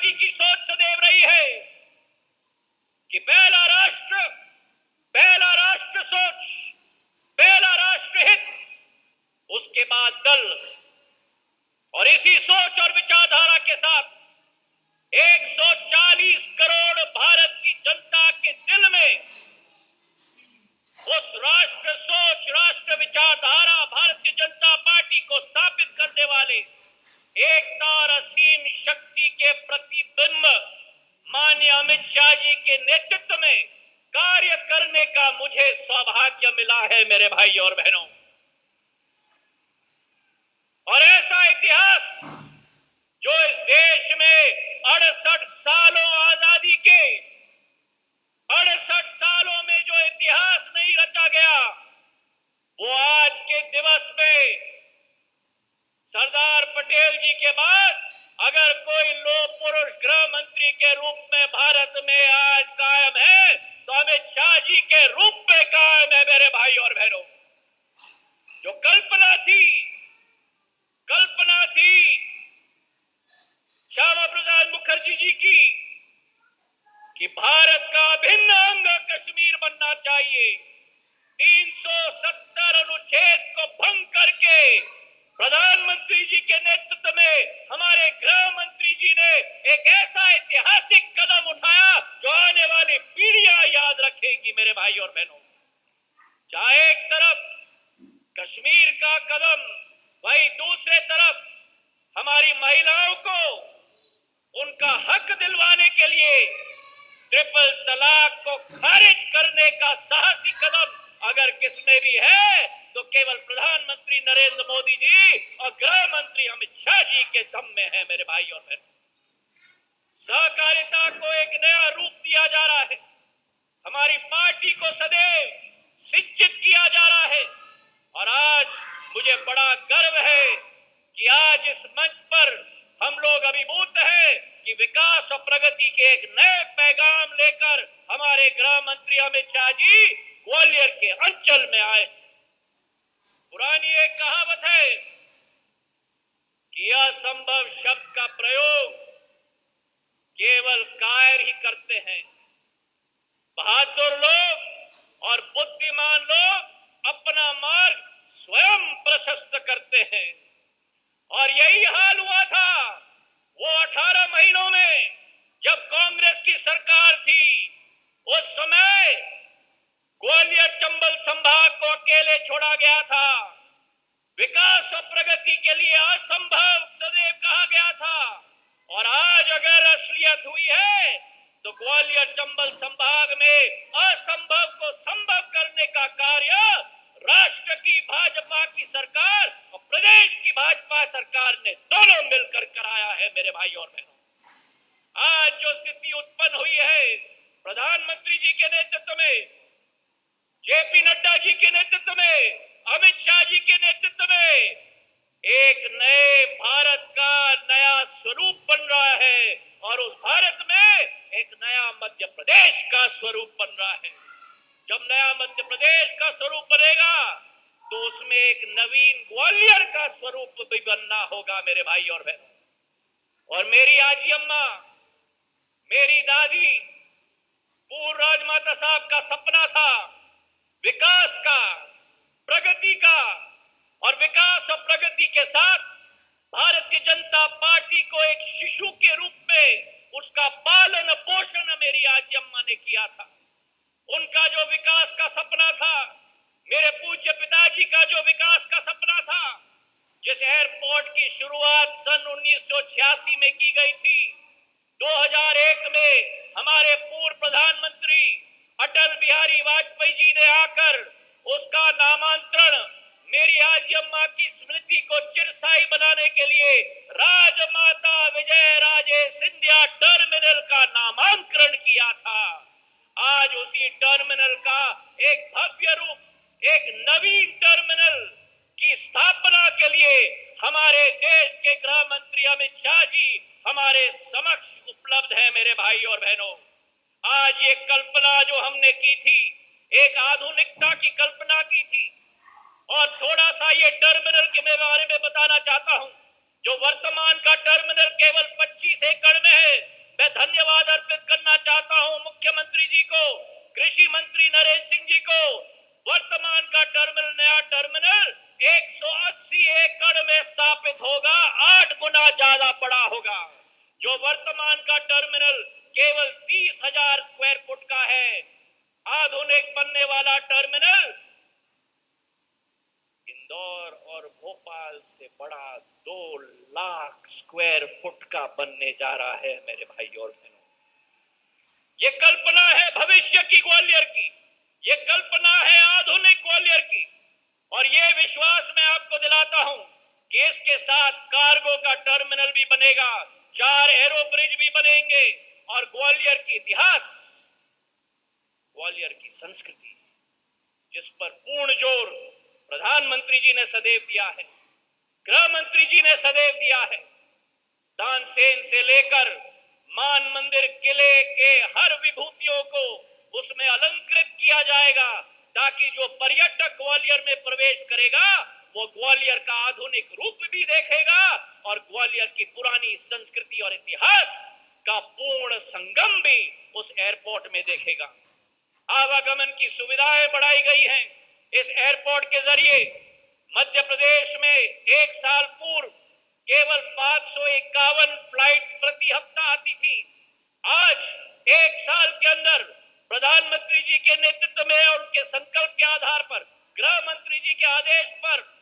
Party की सोच सदैव रही है कि पहला राष्ट्र सोच, पहला राष्ट्र हित, उसके बाद दल। और इसी सोच और विचारधारा के साथ 140 करोड़ भारत की जनता के दिल में उस राष्ट्र सोच, राष्ट्र विचारधारा, भारतीय जनता पार्टी को स्थापित करने वाले एकता और असीम शक्ति के प्रतिबिंब माननीय अमित शाह जी के नेतृत्व में कार्य करने का मुझे सौभाग्य मिला है मेरे भाई और बहनों। और ऐसा इतिहास जो इस देश में 68 सालों आजादी के 68 सालों में जो इतिहास नहीं रचा गया, वो आज के दिवस में सरदार पटेल जी के बाद अगर कोई लोह पुरुष गृह मंत्री के रूप में भारत में आज कायम है तो अमित शाह जी के रूप में कायम है मेरे भाई और बहनों। जो कल्पना थी श्यामा प्रसाद मुखर्जी जी की कि भारत का अभिन्न अंग कश्मीर बनना चाहिए, 370 अनुच्छेद को भंग करके प्रधानमंत्री जी के नेतृत्व में हमारे गृह मंत्री जी ने एक ऐसा ऐतिहासिक कदम उठाया जो आने वाली पीढ़ियां याद रखेगी मेरे भाई और बहनों। जहां एक तरफ कश्मीर का कदम, वहीं दूसरे तरफ हमारी महिलाओं को उनका हक दिलवाने के लिए ट्रिपल तलाक को खारिज करने का साहसी कदम अगर किसमें भी है तो केवल प्रधानमंत्री नरेंद्र मोदी जी और गृह मंत्री अमित शाह जी के दम में है मेरे भाई और बहन। सहकारिता को एक नया रूप दिया जा रहा है, हमारी पार्टी को सदैव शिक्षित किया जा रहा है। और आज मुझे बड़ा गर्व है कि आज इस मंच पर हम लोग अभिभूत हैं कि विकास और प्रगति के एक नए पैगाम लेकर हमारे गृह मंत्री अमित शाह जी ग्वालियर के अंचल में आए। पुरानी एक कहावत है कि असंभव शब्द का प्रयोग केवल कायर ही करते हैं। बहादुर लोग और बुद्धिमान लोग अपना मार्ग स्वयं प्रशस्त करते हैं। और यही हाल हुआ था वो 18 महीनों में जब कांग्रेस की सरकार थी। उस समय ग्वालियर चंबल संभाग को अकेले छोड़ा गया था। विकास और प्रगति के लिए असंभव सदैव कहा गया था। और आज अगर असलियत हुई है तो ग्वालियर चंबल संभाग में असंभव को संभव करने का कार्य राष्ट्र की भाजपा की सरकार और प्रदेश की भाजपा सरकार ने दोनों मिलकर कराया है मेरे भाई और बहनों। आज जो स्थिति उत्पन्न हुई है प्रधानमंत्री जी के नेतृत्व में, जेपी नड्डा जी के नेतृत्व में, अमित शाह जी के नेतृत्व में एक नए भारत का नया स्वरूप बन रहा है। और उस भारत में एक नया मध्य प्रदेश का स्वरूप बन रहा है। जब नया मध्य प्रदेश का स्वरूप बनेगा तो उसमें एक नवीन ग्वालियर का स्वरूप भी बनना होगा मेरे भाई और बहनों। और मेरी आजी अम्मा, मेरी दादी, पूर्व राजमाता साहब का सपना था विकास का, प्रगति का। और विकास और प्रगति के साथ भारतीय जनता पार्टी को एक शिशु के रूप में उसका पालन पोषण मेरी आजी अम्मा ने किया था। उनका जो विकास का सपना था, मेरे पूज्य पिताजी का जो विकास का सपना था, जिस एयरपोर्ट की शुरुआत सन 1986 में की गई थी, 2001 में हमारे पूर्व प्रधानमंत्री अटल बिहारी वाजपेयी जी ने आकर उसका नामांतरण मेरी आजी अम्मा की स्मृति को चिरस्थायी बनाने के लिए राजमाता विजय राजे सिंधिया टर्मिनल का नामांकन किया था। आज उसी टर्मिनल का एक भव्य रूप, एक नवीन टर्मिनल की स्थापना के लिए हमारे देश के गृह मंत्री अमित शाह जी हमारे समक्ष उपलब्ध है मेरे भाई और बहनों। आज ये कल्पना जो हमने की थी, एक आधुनिकता की कल्पना की थी। और थोड़ा सा ये टर्मिनल के बारे में बताना चाहता हूं। जो वर्तमान का टर्मिनल केवल 25 एकड़ में है, धन्यवाद अर्पित करना चाहता हूं मुख्यमंत्री जी को, कृषि मंत्री नरेंद्र सिंह जी को। वर्तमान का नया टर्मिनल 180 एकड़ में स्थापित होगा, 8 गुना ज्यादा बड़ा होगा। जो वर्तमान का टर्मिनल केवल 30,000 स्क्वायर फुट का है, आधुनिक बनने वाला टर्मिनल इंदौर और भोपाल से बड़ा 2 लाख स्क्वायर फुट का बनने जा रहा है मेरे भाई और बहनों। ये कल्पना है भविष्य की ग्वालियर की, ये कल्पना है आधुनिक ग्वालियर की। और ये विश्वास मैं आपको दिलाता हूं कि इसके साथ कार्गो का टर्मिनल भी बनेगा, 4 एरो ब्रिज भी बनेंगे और ग्वालियर की इतिहास, ग्वालियर की संस्कृति, जिस पर पूर्ण जोर प्रधानमंत्री जी ने सदैव दिया है, गृह मंत्री जी ने सदैव दिया है। तानसेन से लेकर मान मंदिर किले के हर विभूतियों को उसमें अलंकृत किया जाएगा, ताकि जो पर्यटक ग्वालियर में प्रवेश करेगा वो ग्वालियर का आधुनिक रूप भी देखेगा और ग्वालियर की पुरानी संस्कृति और इतिहास का पूर्ण संगम भी उस एयरपोर्ट में देखेगा। आवागमन की सुविधाएं बढ़ाई गई हैं। इस एयरपोर्ट के जरिए मध्य प्रदेश में एक साल पूर्व केवल 551 फ्लाइट प्रति हफ्ता आती थी। आज एक साल के अंदर प्रधानमंत्री जी के नेतृत्व में और उनके संकल्प के आधार पर, गृह मंत्री जी के आदेश पर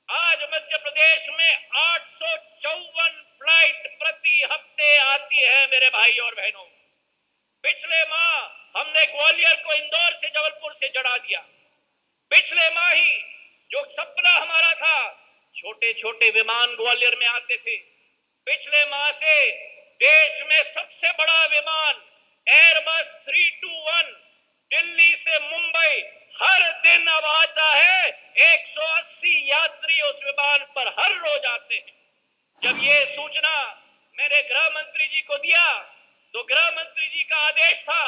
आज मध्य प्रदेश में 854 फ्लाइट प्रति हफ्ते आती है मेरे भाई और बहनों। पिछले माह हमने ग्वालियर को इंदौर से, जबलपुर से जोड़ा दिया। पिछले माह ही जो सपना हमारा था, छोटे छोटे विमान ग्वालियर में आते थे, पिछले माह से देश में सबसे बड़ा विमान एयरबस 321 दिल्ली से मुंबई हर दिन अब आता है। 180 यात्री उस विमान पर हर रोज आते हैं। जब ये सूचना मैंने गृह मंत्री जी को दिया तो गृह मंत्री जी का आदेश था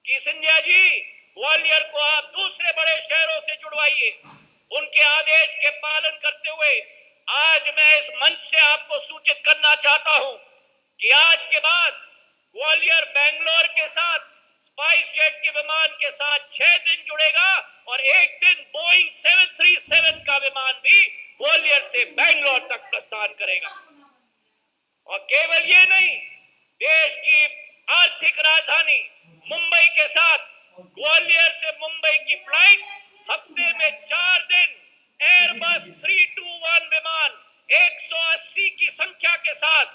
कि सिंधिया जी, ग्वालियर को आप दूसरे बड़े शहरों से जुड़वाइए। उनके आदेश के पालन करते हुए आज मैं इस मंच से आपको सूचित करना चाहता हूं कि आज के बाद ग्वालियर बेंगलोर के साथ स्पाइस जेट के विमान के साथ 6 दिन जुड़ेगा और एक दिन बोइंग 737 का विमान भी ग्वालियर से बेंगलोर तक प्रस्थान करेगा। और केवल ये नहीं, देश की आर्थिक राजधानी मुंबई के साथ ग्वालियर से मुंबई की फ्लाइट हफ्ते में 4 दिन एयरबस 321 विमान 180 की संख्या के साथ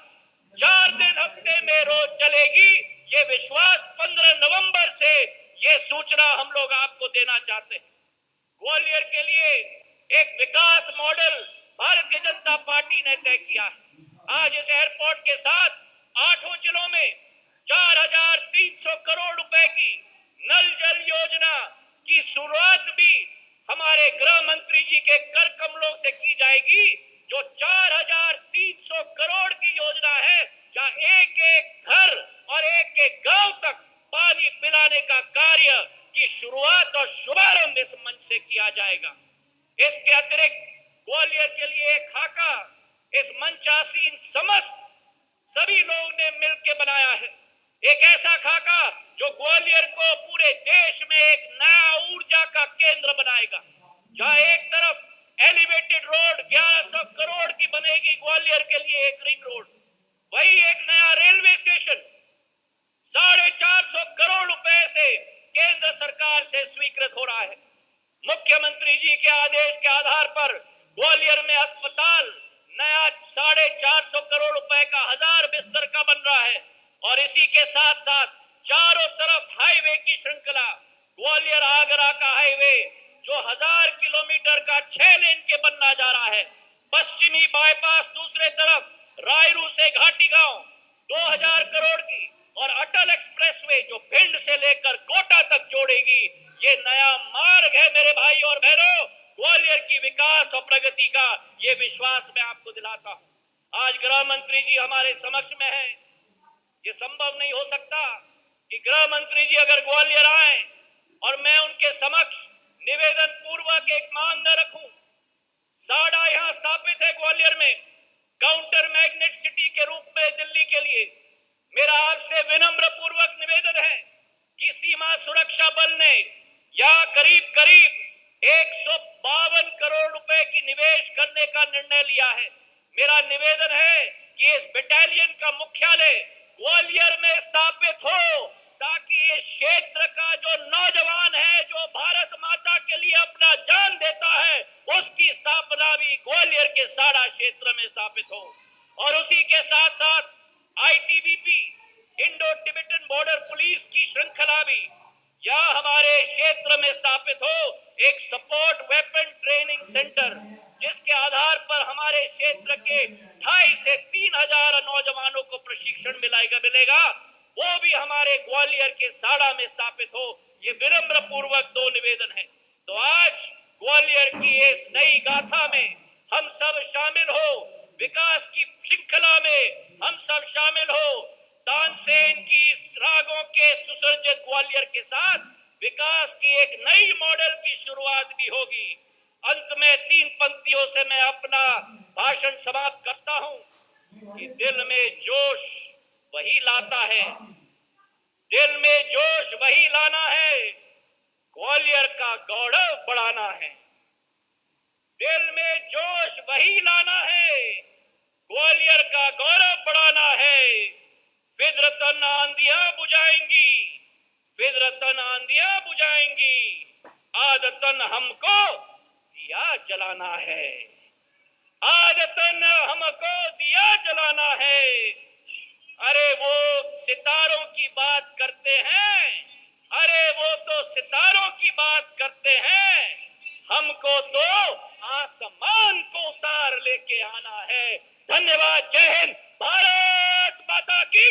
4 दिन हफ्ते में रोज चलेगी। ये विश्वास 15 नवंबर से ये सूचना हम लोग आपको देना चाहते हैं। ग्वालियर के लिए एक विकास मॉडल भारतीय जनता पार्टी ने तय किया है। आज इस एयरपोर्ट के साथ 8 जिलों में 4,300 करोड़ रुपए की नल जल योजना की शुरुआत भी हमारे गृह मंत्री जी के कर कमलों से की जाएगी। जो 4,300 करोड़ की योजना है, जहां एक एक घर और एक एक गांव तक पानी पिलाने का कार्य की शुरुआत और शुभारंभ इस मंच से किया जाएगा। इसके अतिरिक्त ग्वालियर के लिए एक खाका इस मंचासीन समस्त सभी लोगों ने मिलकर बनाया है। एक ऐसा खाका जो ग्वालियर को पूरे देश में एक नया ऊर्जा का केंद्र बनाएगा। जहां एक तरफ एलिवेटेड रोड 1100 करोड़ की बनेगी ग्वालियर के लिए एक रिंग रोड, वही एक नया रेलवे स्टेशन 450 करोड़ रुपए से केंद्र सरकार से स्वीकृत हो रहा है। मुख्यमंत्री जी के आदेश के आधार पर ग्वालियर में अस्पताल नया 450 करोड़ रुपए का 1000 बिस्तर का बन रहा है। और इसी के साथ साथ चारों तरफ हाईवे की श्रृंखला, ग्वालियर आगरा का हाईवे जो 1000 किलोमीटर का 6 लेन के बनना जा रहा है। पश्चिमी बाईपास दूसरे तरफ रायरू से घाटी गांव 2000 करोड़ की, और अटल एक्सप्रेसवे जो भिंड से लेकर कोटा तक जोड़ेगी। ये नया मार्ग है मेरे भाई और बहनों, ग्वालियर की विकास और प्रगति का ये विश्वास मैं आपको दिलाता हूं। आज गृह मंत्री जी हमारे समक्ष में हैं। ये संभव नहीं हो सकता कि गृह मंत्री जी अगर ग्वालियर आए और मैं उनके समक्ष निवेदन पूर्वक एक मांग न रखूं। साडा यहां स्थापित है ग्वालियर में, काउंटर मैग्नेट सिटी के रूप में दिल्ली के लिए। मेरा आपसे विनम्र लिया है। मेरा निवेदन है कि इस बटालियन का मुख्यालय ग्वालियर में स्थापित हो, ताकि इस क्षेत्र का जो नौजवान है, जो भारत माता के लिए अपना जान देता है, उसकी स्थापना भी ग्वालियर के साड़ा क्षेत्र में स्थापित हो। और उसी के साथ साथ ITBP, Indo Tibetan border police की श्रृंखला भी यह हमारे क्षेत्र में स्थापित हो, एक सपोर्ट वेपन ट्रेनिंग सेंटर, जिसके आधार पर हमारे क्षेत्र के 2,500 से 3,000 नौजवानों को प्रशिक्षण मिलेगा, वो भी हमारे ग्वालियर के साड़ा में स्थापित हो। ये विनम्र पूर्वक 2 निवेदन है। तो आज ग्वालियर की इस नई गाथा में हम सब शामिल हो, विकास की श्रृंखला में हम सब शामिल हो। तानसेन की रागों के सुसज्जित ग्वालियर के साथ विकास की एक नई मॉडल की शुरुआत भी होगी। अंत में 3 पंक्तियों से मैं अपना भाषण समाप्त करता हूं कि दिल में जोश वही लाता है, दिल में जोश वही लाना है, ग्वालियर का गौरव बढ़ाना है। दिल में जोश वही लाना है, ग्वालियर का गौरव बढ़ाना है। फितरतन आंधियां बुझाएंगी, फितरतन आंधियां बुझाएंगी, आदतन हमको दिया जलाना है, आदतन हमको दिया जलाना है। अरे वो सितारों की बात करते हैं, अरे वो तो सितारों की बात करते हैं, हमको तो आसमान को उतार लेके आना है। धन्यवाद। जय हिंद। भारत माता की